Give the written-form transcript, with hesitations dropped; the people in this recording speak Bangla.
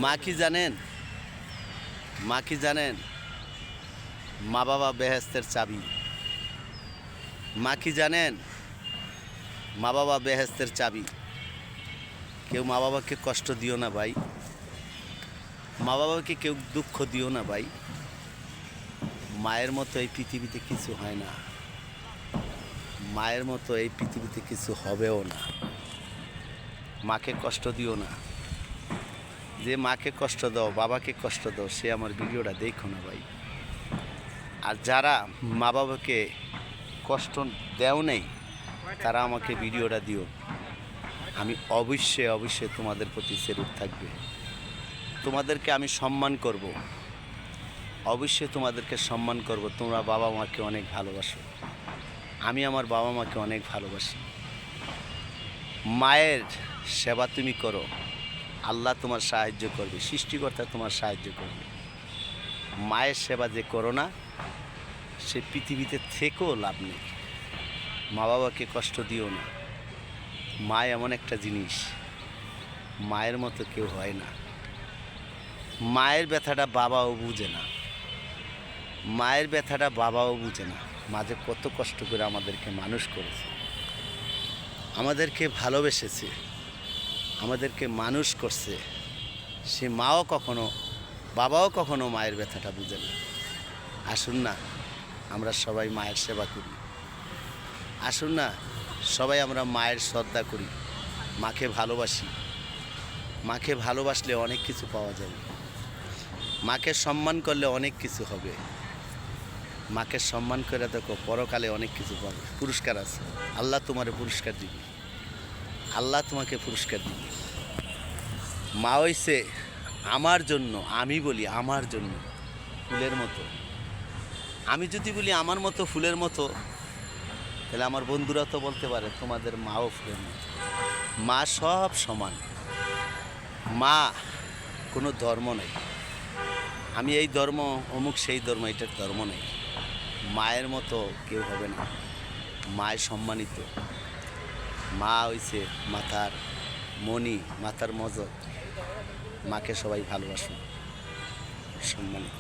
মা কি জানেন? মা কি জানেন? মা বাবা বেহেস্তের চাবি। মা কি জানেন? মা বাবা বেহেস্তের চাবি। কেউ মা বাবাকে কষ্ট দিও না ভাই। মা বাবাকে কেউ দুঃখ দিও না ভাই। মায়ের মতো এই পৃথিবীতে কিছু হয় না। মায়ের মতো এই পৃথিবীতে কিছু হবেও না। মাকে কষ্ট দিও না। যে মাকে কষ্ট দাও, বাবাকে কষ্ট দাও, সে আমার ভিডিওটা দেখো না ভাই। আর যারা মা বাবাকে কষ্ট দেও নেই, তারা আমাকে ভিডিওটা দিও। আমি অবশ্যই তোমাদের প্রতি সেলুট থাকবে। তোমাদেরকে আমি সম্মান করব। অবশ্যই তোমাদেরকে সম্মান করব। তোমরা বাবা মাকে অনেক ভালোবাসো। আমি আমার বাবা মাকে অনেক ভালোবাসি। মায়ের সেবা তুমি করো, আল্লাহ তোমার সাহায্য করবে, সৃষ্টিকর্তা তোমার সাহায্য করবে। মায়ের সেবা যে করো না, সে পৃথিবীতে থেকেও লাভ নেই। মা বাবাকে কষ্ট দিও না। মা এমন একটা জিনিস, মায়ের মতো কেউ হয় না। মায়ের ব্যথাটা বাবাও বুঝে না। মায়ের ব্যথাটা বাবাও বুঝে না। মাঝে কত কষ্ট করে আমাদেরকে মানুষ করেছে, আমাদেরকে ভালোবেসেছে, আমাদেরকে মানুষ করছে। সে মাও কখনো, বাবাও কখনো মায়ের ব্যথাটা বুঝে না। আসুন না, আমরা সবাই মায়ের সেবা করি। আসুন না, সবাই আমরা মায়ের শ্রদ্ধা করি, মাকে ভালোবাসি। মাকে ভালোবাসলে অনেক কিছু পাওয়া যাবে। মাকে সম্মান করলে অনেক কিছু হবে। মাকে সম্মান করে দেখো, পরকালে অনেক কিছু পাবে। পুরস্কার আছে, আল্লাহ তোমার পুরস্কার দিবে। আল্লাহ তোমাকে পুরস্কার দিবে। মা হইছে আমার জন্য, আমি বলি আমার জন্য ফুলের মতো। আমি যদি বলি আমার মতো ফুলের মতো, তাহলে আমার বন্ধুরা তো বলতে পারে তোমাদের মাও ফুলের মতো। মা সব সমান। মা কোনো ধর্ম নেই। আমি এই ধর্ম, অমুক সেই ধর্ম, এটার ধর্ম নেই। মায়ের মতো কেউ হবে না। মায়ের সম্মানিত। মা হইছে মাথার মণি, মাথার মজক। মাকে সবাই ভালোবাসুন, সম্মানিত।